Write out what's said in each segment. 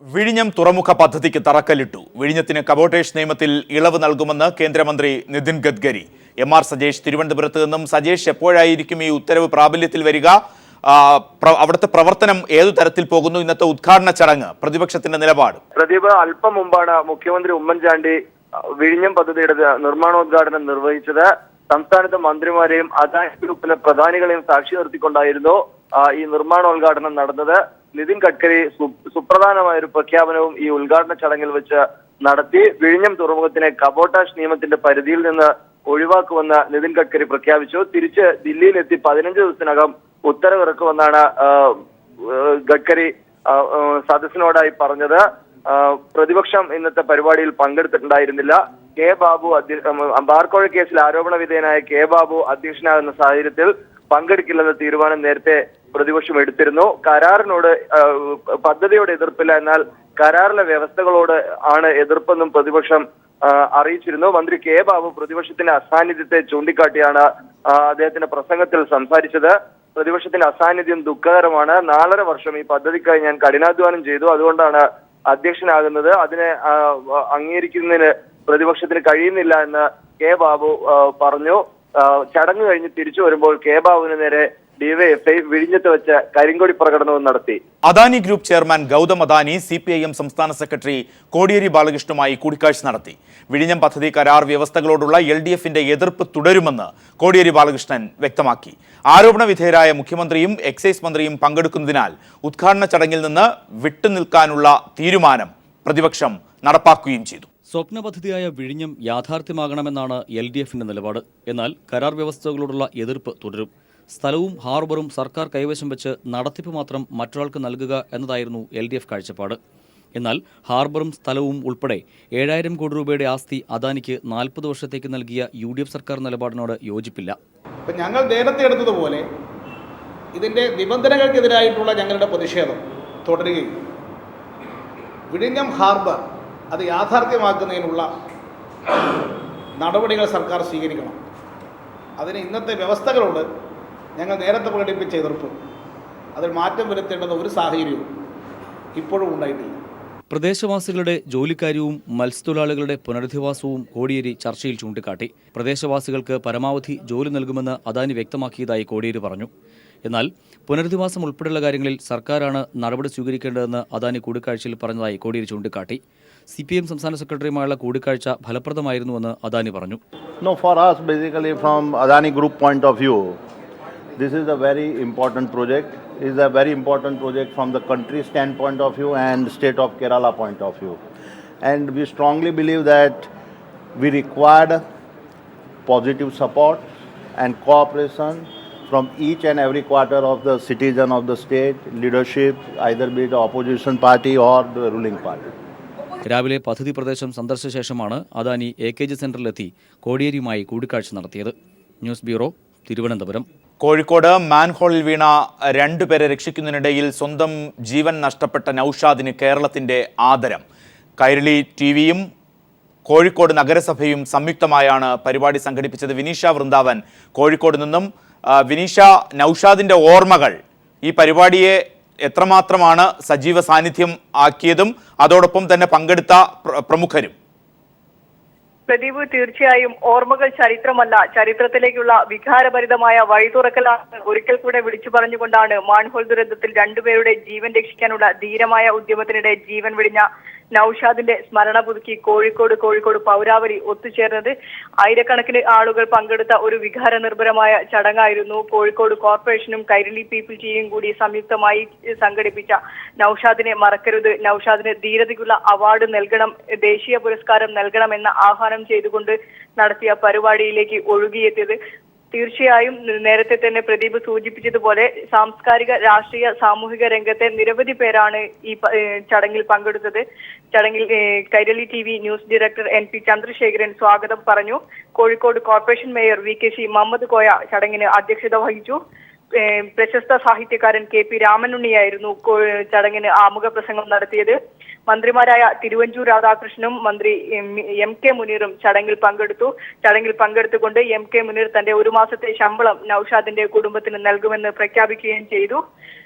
വിഴിഞ്ഞം തുറമുഖ പദ്ധതിക്ക് തറക്കല്ലിട്ടു. വിഴിഞ്ഞത്തിന് കബോട്ടേജ് നിയമത്തിൽ ഇളവ് നൽകുമെന്ന് കേന്ദ്രമന്ത്രി നിതിൻ ഗഡ്കരി. എം.ആർ. സജേഷ് തിരുവനന്തപുരത്ത് നിന്നും. സജേഷ്, എപ്പോഴായിരിക്കും ഈ ഉത്തരവ് പ്രാബല്യത്തിൽ വരിക? അവിടുത്തെ പ്രവർത്തനം ഏതു തരത്തിൽ പോകുന്നു? ഇന്നത്തെ ഉദ്ഘാടന ചടങ്ങ്, പ്രതിപക്ഷത്തിന്റെ നിലപാട്. പ്രദീപ്, അല്പം മുമ്പാണ് മുഖ്യമന്ത്രി ഉമ്മൻചാണ്ടി വിഴിഞ്ഞം പദ്ധതിയുടെ നിർമ്മാണോദ്ഘാടനം നിർവഹിച്ചത്. സംസ്ഥാനത്തെ മന്ത്രിമാരെയും അദാനി ഗ്രൂപ്പിലെ പ്രധാനികളെയും സാക്ഷി നിർത്തിക്കൊണ്ടായിരുന്നു ഈ നിർമ്മാണോദ്ഘാടനം നടന്നത്. നിതിൻ ഗഡ്കരി സുപ്രധാനമായ ഒരു പ്രഖ്യാപനവും ഈ ഉദ്ഘാടന ചടങ്ങിൽ വെച്ച് നടത്തി. വിഴിഞ്ഞം തുറമുഖത്തിനെ കബോട്ടാഷ് നിയമത്തിന്റെ പരിധിയിൽ നിന്ന് ഒഴിവാക്കുമെന്ന് നിതിൻ ഗഡ്കരി പ്രഖ്യാപിച്ചു. തിരിച്ച് ദില്ലിയിലെത്തി 15 ദിവസത്തിനകം ഉത്തരവിറക്കുമെന്നാണ് ഗഡ്കരി സദസ്സിനോടായി പറഞ്ഞത്. പ്രതിപക്ഷം ഇന്നത്തെ പരിപാടിയിൽ പങ്കെടുത്തിട്ടുണ്ടായിരുന്നില്ല. കെ ബാബു ബാർക്കോഴ കേസിൽ ആരോപണ വിധേയനായ കെ ബാബു അധ്യക്ഷനാകുന്ന സാഹചര്യത്തിൽ പങ്കെടുക്കില്ലെന്ന തീരുമാനം നേരത്തെ പ്രതിപക്ഷം എടുത്തിരുന്നു. കരാറിനോട് പദ്ധതിയോട് എതിർപ്പില്ല, എന്നാൽ കരാറിലെ വ്യവസ്ഥകളോട് ആണ് എതിർപ്പെന്നും പ്രതിപക്ഷം അറിയിച്ചിരുന്നു. മന്ത്രി കെ ബാബു പ്രതിപക്ഷത്തിന്റെ അസാന്നിധ്യത്തെ ചൂണ്ടിക്കാട്ടിയാണ് അദ്ദേഹത്തിന്റെ പ്രസംഗത്തിൽ സംസാരിച്ചത്. പ്രതിപക്ഷത്തിന്റെ അസാന്നിധ്യം ദുഃഖകരമാണ്. 4.5 വർഷം ഈ പദ്ധതിക്കായി ഞാൻ കഠിനാധ്വാനം ചെയ്തു, അതുകൊണ്ടാണ് അധ്യക്ഷനാകുന്നത്. അതിനെ അംഗീകരിക്കുന്നതിന് പ്രതിപക്ഷത്തിന് കഴിയുന്നില്ല എന്ന് കെ ബാബു പറഞ്ഞു. ചടങ്ങ് കഴിഞ്ഞ് തിരിച്ചു വരുമ്പോൾ കെ ബാബുവിന് നേരെ ഡിവൈഎഫ്ഐ വിഴിഞ്ഞത്ത് വെച്ച് കരിങ്കൊടി പ്രകടനവും നടത്തി. Adani group chairman Gautam Adani CPIM സംസ്ഥാന സെക്രട്ടറി കോടിയേരി ബാലകൃഷ്ണനുമായി കൂടിക്കാഴ്ച നടത്തി. വിഴിഞ്ഞം പദ്ധതി കരാർ വ്യവസ്ഥകളോടുള്ള LDFന്റെ എതിർപ്പ് തുടരുമെന്ന് കോടിയേരി ബാലകൃഷ്ണൻ വ്യക്തമാക്കി. ആരോപണ വിധേയരായ മുഖ്യമന്ത്രിയും എക്സൈസ് മന്ത്രിയും പങ്കെടുക്കുന്നതിനാൽ ഉദ്ഘാടന ചടങ്ങിൽ നിന്ന് വിട്ടുനിൽക്കാനുള്ള തീരുമാനം പ്രതിപക്ഷം നടപ്പാക്കുകയും ചെയ്തു. സ്വപ്ന പദ്ധതിയായ വിഴിഞ്ഞം യാഥാർത്ഥ്യമാകണമെന്നാണ് LDFന്റെ നിലപാട്. എന്നാൽ കരാർ വ്യവസ്ഥകളോടുള്ള എതിർപ്പ് തുടരും. സ്ഥലവും ഹാർബറും സർക്കാർ കൈവശം വെച്ച് നടത്തിപ്പ് മാത്രം മറ്റൊരാൾക്ക് നൽകുക എന്നതായിരുന്നു LDF കാഴ്ചപ്പാട്. എന്നാൽ ഹാർബറും സ്ഥലവും ഉൾപ്പെടെ 7000 കോടി രൂപയുടെ ആസ്തി അദാനിക്ക് 40 വർഷത്തേക്ക് നൽകിയ UDF സർക്കാർ നിലപാടിനോട് യോജിപ്പില്ല. ഞങ്ങൾ നേരത്തെ എടുത്തതുപോലെ ഇതിൻ്റെ നിബന്ധനകൾക്കെതിരായിട്ടുള്ള ഞങ്ങളുടെ പ്രതിഷേധം തുടരുകയും വിഴിഞ്ഞം ഹാർബർ അത് യാഥാർത്ഥ്യമാക്കുന്നതിനുള്ള നടപടികൾ സർക്കാർ സ്വീകരിക്കണം. അതിന് ഇന്നത്തെ വ്യവസ്ഥകളോട് ഞങ്ങൾ നേരത്തെ പ്രകടിപ്പിച്ച എതിർപ്പ് അതിൽ മാറ്റം വരുത്തേണ്ടുന്ന ഒരു സാഹചര്യവും ഇപ്പോഴും ഉണ്ടായിട്ടില്ല. പ്രദേശവാസികളുടെ ജോലിക്കാര്യവും മത്സ്യത്തൊഴിലാളികളുടെ പുനരധിവാസവും കോടിയേരി ചർച്ചയിൽ ചൂണ്ടിക്കാട്ടി. പ്രദേശവാസികൾക്ക് പരമാവധി ജോലി നൽകുമെന്ന് അദാനി വ്യക്തമാക്കിയതായി കോടിയേരി പറഞ്ഞു. എന്നാൽ പുനരധിവാസം ഉൾപ്പെടെയുള്ള കാര്യങ്ങളിൽ സർക്കാരാണ് നടപടി സ്വീകരിക്കേണ്ടതെന്ന് അദാനി കൂടിക്കാഴ്ചയിൽ പറഞ്ഞതായി കോടിയേരി ചൂണ്ടിക്കാട്ടി. CPIM സംസ്ഥാന സെക്രട്ടറിയുമായുള്ള കൂടിക്കാഴ്ച ഫലപ്രദമായിരുന്നുവെന്ന് അദാനി പറഞ്ഞു. No, for us, basically from Adani Group point of view, this is a very important project. It is a very important project from the country standpoint of view and state of Kerala point of view. And we strongly believe that we required positive support and cooperation from each and every quarter of the citizen of the state, leadership, either be it the opposition party or the ruling party. രാവിലെ പദ്ധതി പ്രദേശം സന്ദർശിച്ച ശേഷമാണ് Adani AKG സെന്ററിലെത്തി കോടിയേരിയുമായി കൂടിക്കാഴ്ച നടത്തിയത്. News bureau, Thiruvananthapuram. Kozhikode മാൻഹോളിൽ വീണ 2 പേരെ രക്ഷിക്കുന്നതിനിടയിൽ സ്വന്തം ജീവൻ നഷ്ടപ്പെട്ട നൌഷാദിന് കേരളത്തിന്റെ ആദരം. കൈരളി TVയും കോഴിക്കോട് നഗരസഭയും സംയുക്തമായാണ് പരിപാടി സംഘടിപ്പിച്ചത്. വിനീഷ വൃന്ദാവൻ കോഴിക്കോട് നിന്നും. വിനീഷ, നൌഷാദിന്റെ ഓർമ്മകൾ ഈ പരിപാടിയെ എത്രമാത്രമാണ് സജീവ സാന്നിധ്യം ആക്കിയതും അതോടൊപ്പം തന്നെ പങ്കെടുത്ത പ്രമുഖരും? പ്രദീപ്, തീർച്ചയായും ഓർമ്മകൾ ചരിത്രമല്ല, ചരിത്രത്തിലേക്കുള്ള വികാരഭരിതമായ വഴി തുറക്കലാണ് ഒരിക്കൽ കൂടെ വിളിച്ചു പറഞ്ഞുകൊണ്ടാണ് മാൻഹോൾ ദുരന്തത്തിൽ 2 പേരുടെ ജീവൻ രക്ഷിക്കാനുള്ള ധീരമായ ഉദ്യമത്തിനിടെ ജീവൻ വെടിഞ്ഞ നൌഷാദിന്റെ സ്മരണ പുതുക്കി കോഴിക്കോട് പൗരാവലി ഒത്തുചേർന്നത്. ആയിരക്കണക്കിന് ആളുകൾ പങ്കെടുത്ത ഒരു വികാര നിർഭരമായ ചടങ്ങായിരുന്നു. കോഴിക്കോട് കോർപ്പറേഷനും കൈരളി പീപ്പിൾ ടിവിയും കൂടി സംയുക്തമായി സംഘടിപ്പിച്ച നൌഷാദിനെ മറക്കരുത്, നൌഷാദിന് ധീരതയ്ക്കുള്ള അവാർഡ് നൽകണം, ദേശീയ പുരസ്കാരം നൽകണമെന്ന ആഹ്വാനം ചെയ്തുകൊണ്ട് നടത്തിയ പരിപാടിയിലേക്ക് ഒഴുകിയെത്തിയത്. തീർച്ചയായും നേരത്തെ തന്നെ പ്രദീപ് സൂചിപ്പിച്ചതുപോലെ സാംസ്കാരിക, രാഷ്ട്രീയ, സാമൂഹിക രംഗത്തെ നിരവധി പേരാണ് ഈ ചടങ്ങിൽ പങ്കെടുത്തത്. ചടങ്ങിൽ Kairali TV news director NP Chandrasekharan സ്വാഗതം പറഞ്ഞു. Kozhikode corporation mayor VKC Muhammad Koya ചടങ്ങിന് അധ്യക്ഷത വഹിച്ചു. പ്രശസ്ത സാഹിത്യകാരൻ KP രാമനുണ്ണിയായിരുന്നു ചടങ്ങിന് ആമുഖ പ്രസംഗം നടത്തിയത്. മന്ത്രിമാരായ തിരുവഞ്ചൂർ രാധാകൃഷ്ണനും മന്ത്രി MK മുനീറും ചടങ്ങിൽ പങ്കെടുത്തു. ചടങ്ങിൽ പങ്കെടുത്തുകൊണ്ട് MK മുനീർ തന്റെ 1 മാസത്തെ ശമ്പളം നൌഷാദിന്റെ കുടുംബത്തിന് നൽകുമെന്ന് പ്രഖ്യാപിക്കുകയും ചെയ്തു.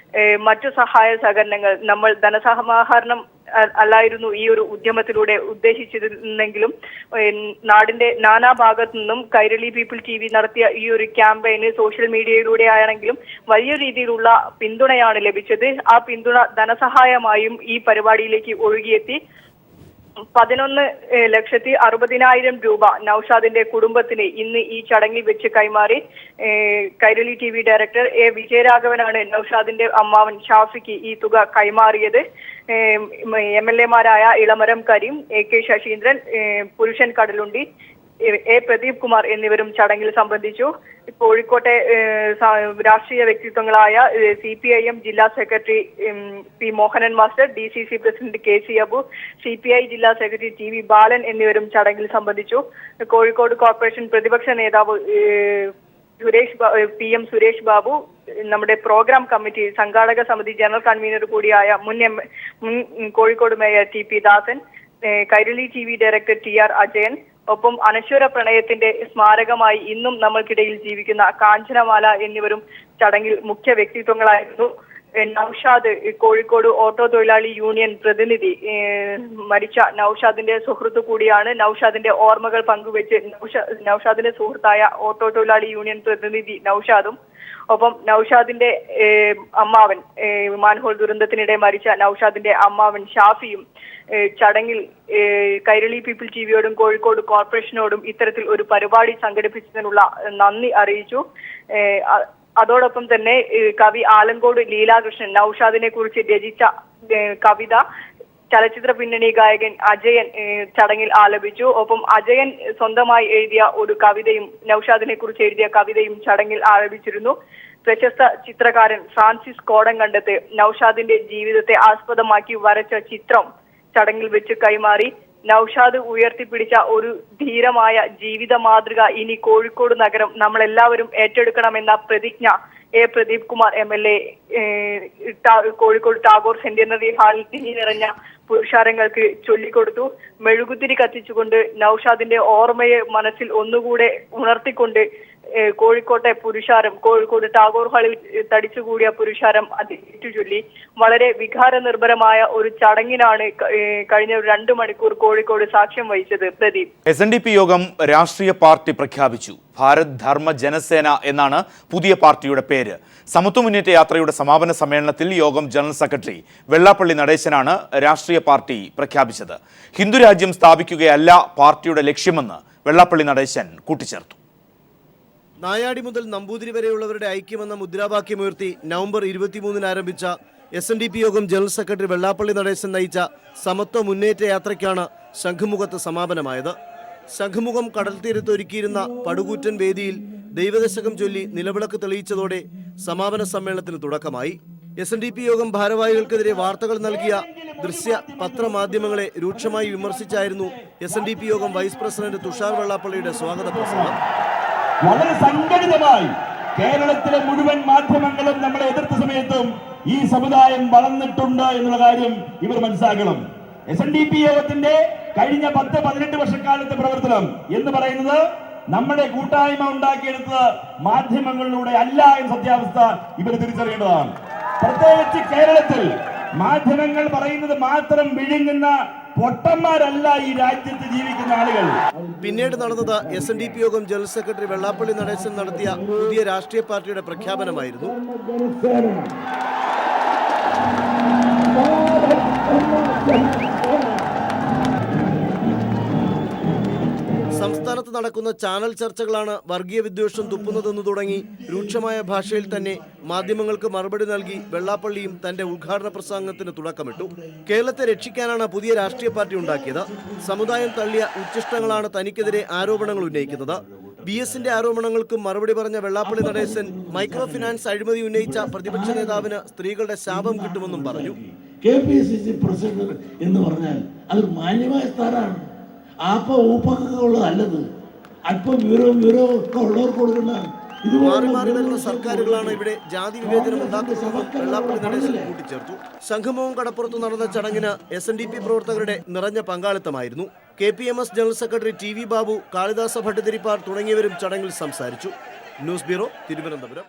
മറ്റു സഹായ സഹകരണങ്ങൾ നമ്മൾ ധനസമാഹരണം അല്ലായിരുന്നു ഈ ഒരു ഉദ്യമത്തിലൂടെ ഉദ്ദേശിച്ചിരുന്നെങ്കിലും നാടിന്റെ നാനാഭാഗത്തു നിന്നും കൈരളി പീപ്പിൾ TV നടത്തിയ ഈ ഒരു ക്യാമ്പയിന് സോഷ്യൽ മീഡിയയിലൂടെ ആണെങ്കിലും വലിയ രീതിയിലുള്ള പിന്തുണയാണ് ലഭിച്ചത്. ആ പിന്തുണ ധനസഹായമായും ഈ പരിപാടിയിലേക്ക് ഒഴുകിയെത്തി. 11,60,60,000 രൂപ നൌഷാദിന്റെ കുടുംബത്തിന് ഇന്ന് ഈ ചടങ്ങിൽ വെച്ച് കൈമാറി. കൈരളി TV ഡയറക്ടർ വിജയരാഘവനാണ് നൌഷാദിന്റെ അമ്മാവൻ ഷാഫിക്ക് ഈ തുക കൈമാറിയത്. MLA മാരായ ഇളമരം കരീം, AK ശശീന്ദ്രൻ, പുരുഷൻ കടലുണ്ടി, പ്രദീപ് കുമാർ എന്നിവരും ചടങ്ങിൽ സംബന്ധിച്ചു. കോഴിക്കോട്ടെ രാഷ്ട്രീയ വ്യക്തിത്വങ്ങളായ CPIM ജില്ലാ secretary P Mohanan master, DCC president KC Abu, CPI ജില്ലാ സെക്രട്ടറി TV ബാലൻ എന്നിവരും ചടങ്ങിൽ സംബന്ധിച്ചു. കോഴിക്കോട് കോർപ്പറേഷൻ പ്രതിപക്ഷ നേതാവ് PM സുരേഷ് ബാബു, നമ്മുടെ പ്രോഗ്രാം കമ്മിറ്റി സംഘാടക സമിതി ജനറൽ കൺവീനർ കൂടിയായ മുൻ Kozhikode mayor TP Dasan, Kairali TV director TR Ajayan, ഒപ്പം അനശ്വര പ്രണയത്തിന്റെ സ്മാരകമായി ഇന്നും നമ്മൾക്കിടയിൽ ജീവിക്കുന്ന കാഞ്ചനമാല എന്നിവരും ചടങ്ങിൽ മുഖ്യ വ്യക്തിത്വങ്ങളായിരുന്നു. നൌഷാദ് കോഴിക്കോട് ഓട്ടോ തൊഴിലാളി യൂണിയൻ പ്രതിനിധി, മരിച്ച നൌഷാദിന്റെ സുഹൃത്തു കൂടിയാണ്. നൌഷാദിന്റെ ഓർമ്മകൾ പങ്കുവെച്ച് നൌഷാദിന്റെ സുഹൃത്തായ ഓട്ടോ തൊഴിലാളി യൂണിയൻ പ്രതിനിധി നൌഷാദും, ഒപ്പം നൌഷാദിന്റെ അമ്മാവൻ മാൻഹോൾ ദുരന്തത്തിനിടെ മരിച്ച നൌഷാദിന്റെ അമ്മാവൻ ഷാഫിയും ചടങ്ങിൽ കൈരളി പീപ്പിൾ TVയോടും കോഴിക്കോട് കോർപ്പറേഷനോടും ഇത്തരത്തിൽ ഒരു പരിപാടി സംഘടിപ്പിച്ചതിനുള്ള നന്ദി അറിയിച്ചു. അതോടൊപ്പം തന്നെ കവി ആലങ്കോട് ലീലാകൃഷ്ണൻ നൌഷാദിനെ കുറിച്ച് രചിച്ച കവിത ചലച്ചിത്ര പിന്നണി ഗായകൻ അജയൻ ചടങ്ങിൽ ആലപിച്ചു. ഒപ്പം അജയൻ സ്വന്തമായി എഴുതിയ ഒരു കവിതയും നൌഷാദിനെ കുറിച്ച് എഴുതിയ കവിതയും ചടങ്ങിൽ ആലപിച്ചിരുന്നു. പ്രശസ്ത ചിത്രകാരൻ ഫ്രാൻസിസ് കോടങ്കണ്ടത്ത് നൌഷാദിന്റെ ജീവിതത്തെ ആസ്പദമാക്കി വരച്ച ചിത്രം ചടങ്ങിൽ വെച്ച് കൈമാറി. നൌഷാദ് ഉയർത്തിപ്പിടിച്ച ഒരു ധീരമായ ജീവിത മാതൃക ഇനി കോഴിക്കോട് നഗരം നമ്മളെല്ലാവരും ഏറ്റെടുക്കണമെന്ന പ്രതിജ്ഞ പ്രദീപ് കുമാർ MLA കോഴിക്കോട് ടാഗോർ സെന്റിനറി ഹാളിൽ തിങ്ങി നിറഞ്ഞ പുരുഷാരങ്ങൾക്ക് ചൊല്ലിക്കൊടുത്തു. മെഴുകുതിരി കത്തിച്ചുകൊണ്ട് നൌഷാദിന്റെ ഓർമ്മയെ മനസ്സിൽ ഒന്നുകൂടെ ഉണർത്തിക്കൊണ്ട് കോഴിക്കോട്ടെ പുരുഷാരം, കോഴിക്കോട് ടാഗോർ ഹാളിൽ തടിച്ചുകൂടിയ പുരുഷാരം അത് ഏറ്റുചൊല്ലി. വളരെ വികാരനിർഭരമായ ഒരു ചടങ്ങിനാണ് കഴിഞ്ഞ 2 മണിക്കൂർ കോഴിക്കോട് സാക്ഷ്യം വഹിച്ചത്. പ്രദീപ്, SNDP യോഗം രാഷ്ട്രീയ പാർട്ടി പ്രഖ്യാപിച്ചു. ഭാരത് ധർമ്മ ജനസേന എന്നാണ് പുതിയ പാർട്ടിയുടെ പേര്. സമത്വ മുന്നേറ്റ യാത്രയുടെ സമാപന സമ്മേളനത്തിൽ യോഗം ജനറൽ സെക്രട്ടറി വെള്ളാപ്പള്ളി നടേശനാണ് രാഷ്ട്രീയ പാർട്ടി പ്രഖ്യാപിച്ചത്. ഹിന്ദുരാജ്യം സ്ഥാപിക്കുകയല്ല പാർട്ടിയുടെ ലക്ഷ്യമെന്ന് വെള്ളാപ്പള്ളി നടേശൻ കൂട്ടിച്ചേർത്തു. നായാടി മുതൽ നമ്പൂതിരി വരെയുള്ളവരുടെ ഐക്യമെന്ന മുദ്രാവാക്യമുയർത്തി നവംബർ 23-ന് ആരംഭിച്ച SNDP യോഗം ജനറൽ സെക്രട്ടറി വെള്ളാപ്പള്ളി നടേശൻ നയിച്ച സമത്വ മുന്നേറ്റ യാത്രയ്ക്കാണ് ശംഖുമുഖത്ത് സമാപനമായത്. ശംഖുമുഖം കടൽത്തീരത്ത് ഒരുക്കിയിരുന്ന പടുകൂറ്റൻ വേദിയിൽ ദൈവദശകം ചൊല്ലി നിലവിളക്ക് തെളിയിച്ചതോടെ സമാപന സമ്മേളനത്തിന് തുടക്കമായി. SNDP യോഗം ഭാരവാഹികൾക്കെതിരെ വാർത്തകൾ നൽകിയ ദൃശ്യ പത്രമാധ്യമങ്ങളെ രൂക്ഷമായി വിമർശിച്ചായിരുന്നു SNDP യോഗം വൈസ് പ്രസിഡന്റ് തുഷാർ വെള്ളാപ്പള്ളിയുടെ സ്വാഗത പ്രസംഗം. വളരെ സംഘടിതമായി കേരളത്തിലെ മുഴുവൻ മാധ്യമങ്ങളും നമ്മളെ എതിർത്ത സമയത്തും ഈ സമുദായം വളർന്നിട്ടുണ്ട് എന്നുള്ള കാര്യം ഇവർ മനസ്സിലാക്കണം. SNDP യോഗത്തിന്റെ കഴിഞ്ഞ 10-18 വർഷക്കാലത്തെ പ്രവർത്തനം എന്ന് പറയുന്നത് നമ്മുടെ കൂട്ടായ്മ ഉണ്ടാക്കിയെടുത്തത് മാധ്യമങ്ങളിലൂടെ അല്ല എന്ന സത്യാവസ്ഥ ഇവർ തിരിച്ചറിയേണ്ടതാണ്. പ്രത്യേകിച്ച് കേരളത്തിൽ മാധ്യമങ്ങൾ പറയുന്നത് മാത്രം വിഴുങ്ങുന്ന പൊട്ടന്മാരല്ല ഈ രാജ്യത്ത് ജീവിക്കുന്ന ആളുകൾ. പിന്നീട് നടന്നത് SNDP യോഗം ജനറൽ സെക്രട്ടറി വെള്ളാപ്പള്ളി നടേശൻ നടത്തിയ പുതിയ രാഷ്ട്രീയ പാർട്ടിയുടെ പ്രഖ്യാപനമായിരുന്നു. സംസ്ഥാനത്ത് നടക്കുന്ന ചാനൽ ചർച്ചകളാണ് വർഗീയ വിദ്വേഷം തുപ്പുന്നതെന്ന് തുടങ്ങി രൂക്ഷമായ ഭാഷയിൽ തന്നെ മാധ്യമങ്ങൾക്ക് മറുപടി നൽകി വെള്ളാപ്പള്ളിയും തന്റെ ഉദ്ഘാടന പ്രസംഗത്തിന് തുടക്കമിട്ടു. കേരളത്തെ രക്ഷിക്കാനാണ് പുതിയ രാഷ്ട്രീയ പാർട്ടി ഉണ്ടാക്കിയത്. സമുദായം തള്ളിയ ഉച്ഛിഷ്ടങ്ങളാണ് തനിക്കെതിരെ ആരോപണങ്ങൾ ഉന്നയിക്കുന്നത്. BS-ന്റെ ആരോപണങ്ങൾക്കും മറുപടി പറഞ്ഞ വെള്ളാപ്പള്ളി നടേശൻ മൈക്രോ ഫിനാൻസ് അഴിമതി ഉന്നയിച്ച പ്രതിപക്ഷ നേതാവിന് സ്ത്രീകളുടെ ശാപം കിട്ടുമെന്നും പറഞ്ഞു. KPCC പ്രസിഡന്റ് എന്ന് പറഞ്ഞാൽ അതൊരു മാന്യമായ സ്ഥാനമാണ്. ആപ്പ ഊപ്പൊക്കെ ഉള്ളതല്ലത്. അല്പം വിവരവും ഒക്കെ ഉള്ളവർക്ക് കൊടുക്കുന്നതാണ്. മാറി മാറി വരുന്ന സർക്കാരുകളാണ് ഇവിടെ ജാതി വിവേചനം ഉണ്ടാക്കുന്നതെന്നും വെള്ളാപ്പള്ളി നടേശൻ കൂട്ടിച്ചേർത്തു. ശംഖുമുഖം കടപ്പുറത്ത് നടന്ന ചടങ്ങിന് SNDP പ്രവർത്തകരുടെ നിറഞ്ഞ പങ്കാളിത്തമായിരുന്നു. KPMS general secretary TV Babu, Kalidasa Bhattathiripad തുടങ്ങിയവരും ചടങ്ങിൽ സംസാരിച്ചു. News bureau, Thiruvananthapuram.